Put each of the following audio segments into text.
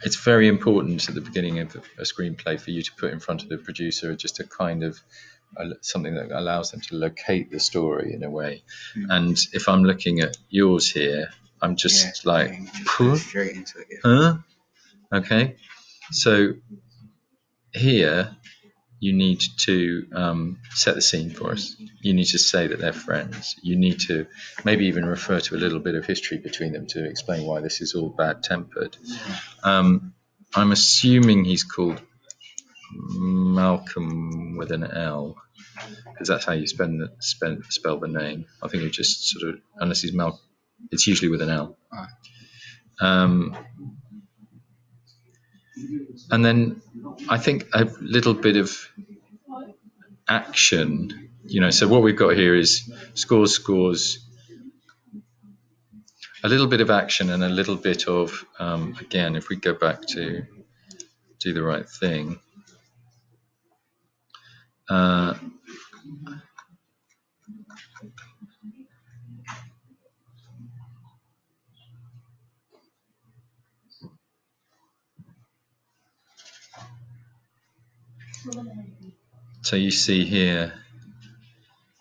it's very important at the beginning of a screenplay for you to put in front of the producer just a kind of something that allows them to locate the story in a way. And if I'm looking at yours here, I'm just straight into it. Huh? Okay. So here you need to set the scene for us. You need to say that they're friends. You need to maybe even refer to a little bit of history between them to explain why this is all bad-tempered. I'm assuming he's called Malcolm with an L, because that's how you spell the name. I think it just sort of, unless he's Malcolm, it's usually with an L. And then I think a little bit of action, so what we've got here is scores, a little bit of action and a little bit of, again, if we go back to Do the Right Thing, so you see here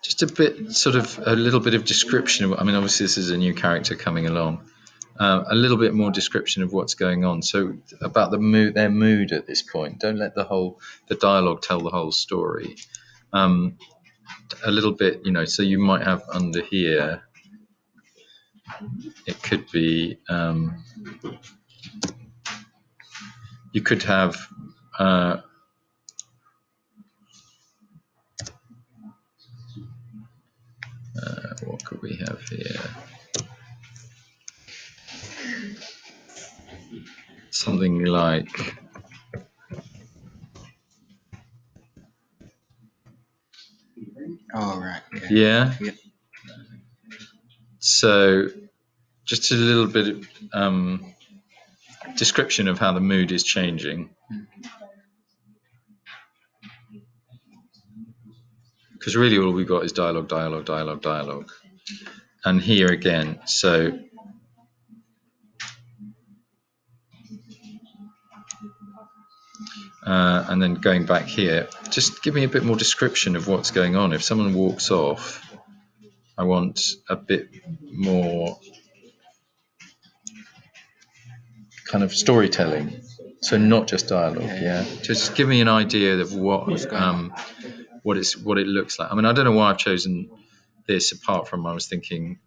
just a little bit of description. I mean, obviously this is a new character coming along. A little bit more description of what's going on. So about their mood at this point. Don't let the dialogue tell the whole story. A little bit, so you might have under here, it could be, you could have, what could we have here? Something like, oh, right. Yeah. So just a little bit of description of how the mood is changing. Because really all we've got is dialogue. And here again, so and then going back here, just give me a bit more description of what's going on. If someone walks off, I want a bit more kind of storytelling. So not just dialogue, yeah. Just give me an idea of what it looks like. I mean, I don't know why I've chosen this, apart from I was thinking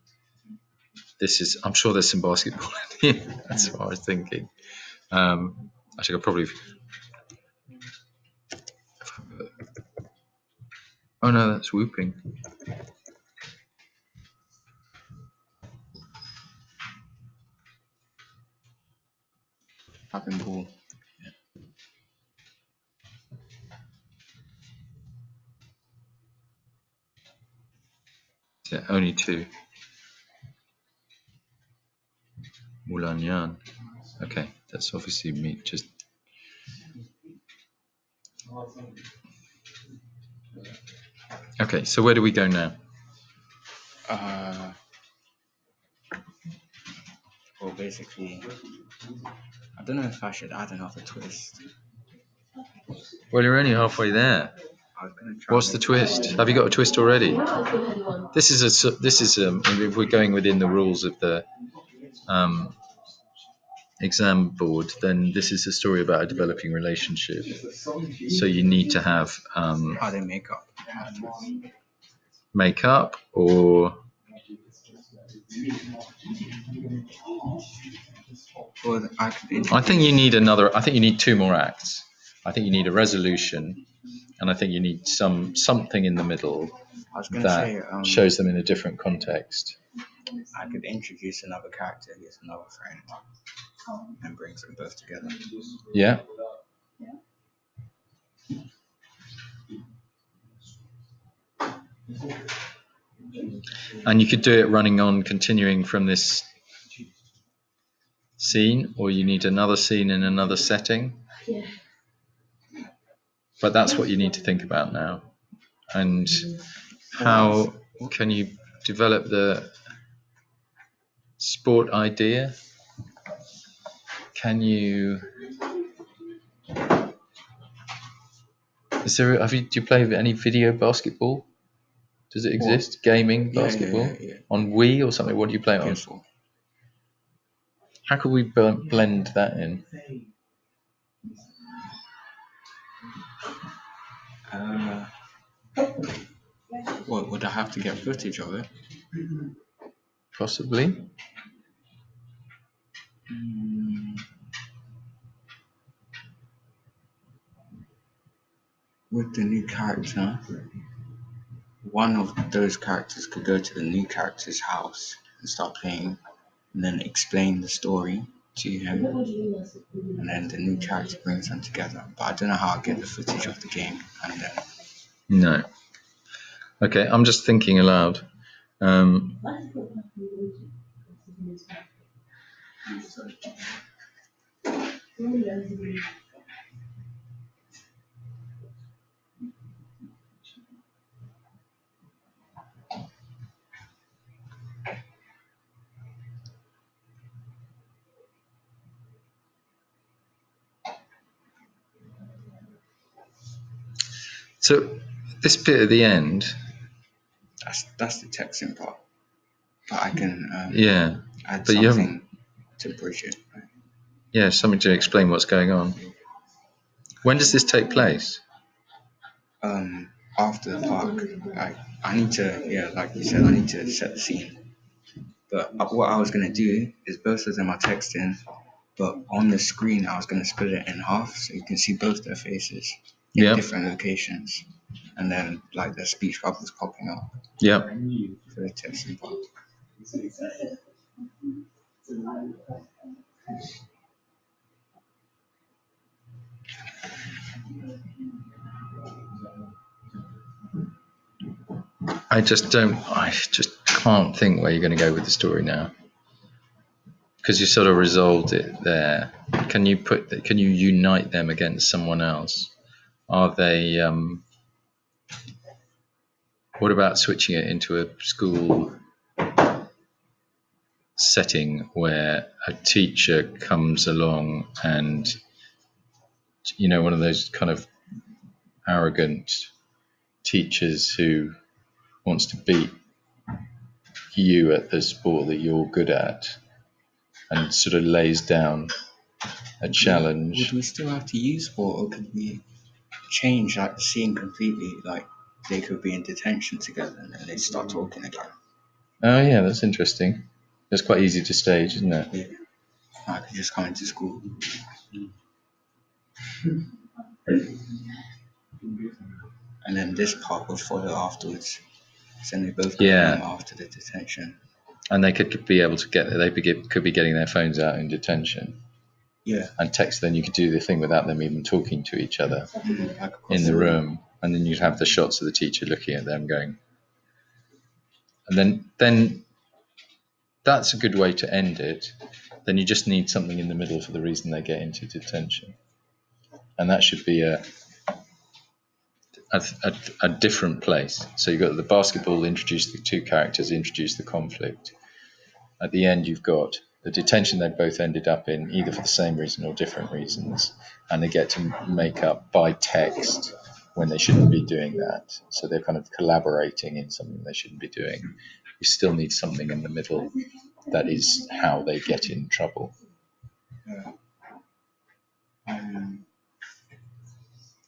I'm sure there's some basketball in here. That's what I was thinking. Actually, I'll probably. Oh no, that's whooping. Popping ball. Yeah, only two. Mulanyan. Okay, that's obviously me just. Okay, so where do we go now? Well, basically, I don't know if I should add another twist. Well, you're only halfway there. What's the twist? Have you got a twist already? This is if we're going within the rules of the exam board, then this is a story about a developing relationship. So you need to have how they make up. Make up, or I think you need two more acts. I think you need a resolution, and I think you need something in the middle that shows them in a different context. I could introduce another character who's another friend and brings them both together. Yeah. And you could do it running on, continuing from this scene, or you need another scene in another setting. Yeah. But that's what you need to think about now. And how can you develop the sport idea? Can you? Is there? Do you play any video basketball? Does it exist? Gaming basketball Yeah. on Wii or something? What do you play it on? PS4. How could we blend that in? What would I have to get footage of it? Possibly. With the new character, one of those characters could go to the new character's house and start playing, and then explain the story to him, and then the new character brings them together. But I don't know how I get the footage of the game, and then No. Okay, I'm just thinking aloud. So this bit at the end. That's the texting part. But I can add but you something to bridge it. Right? Yeah, something to explain what's going on. When does this take place? After the park. I need to, like you said, I need to set the scene. But what I was going to do is both of them are texting, but on the screen I was going to split it in half so you can see both their faces in different locations. And then like their speech bubbles popping up. Yeah. For the texting part. I just can't think where you're going to go with the story now, because you sort of resolved it there. Can you unite them against someone else? Are they? What about switching it into a school setting where a teacher comes along and, one of those kind of arrogant teachers who wants to beat you at the sport that you're good at and sort of lays down a challenge. Would we still have to use sport, or could we change the scene completely? Like they could be in detention together and then they start talking again. Oh yeah, that's interesting. That's quite easy to stage, isn't it? Yeah. I could just come into school. And then this part would follow afterwards. So they both go home after the detention. And they could be able to could be getting their phones out in detention. Yeah. And text, then you could do the thing without them even talking to each other in the room. And then you'd have the shots of the teacher looking at them going. And then that's a good way to end it. Then you just need something in the middle for the reason they get into detention. And that should be a different place. So you've got the basketball, introduce the two characters, introduce the conflict. At the end, you've got the detention they both ended up in, either for the same reason or different reasons, and they get to make up by text when they shouldn't be doing that. So they're kind of collaborating in something they shouldn't be doing. You still need something in the middle that is how they get in trouble. Yeah.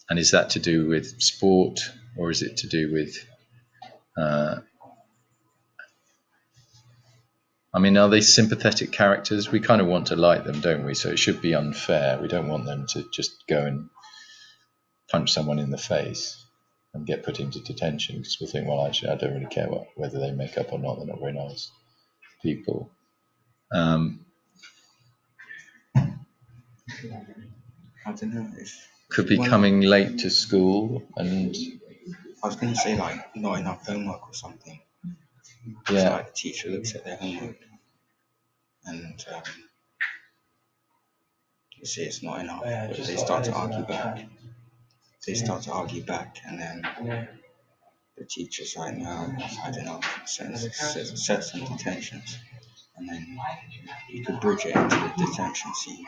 And is that to do with sport, or is it to do with... are they sympathetic characters? We kind of want to like them, don't we? So it should be unfair. We don't want them to just go and punch someone in the face and get put into detention, because we think, well, actually, I don't really care whether they make up or not. They're not very nice people. I don't know. Could be coming late to school, and I was going to say like not enough homework or something. Yeah. So, like the teacher looks at their homework and you see it's not enough. But they start to argue back. And then the teacher's like, no, I don't know, set some detentions. and then you could bridge it into the detention scene.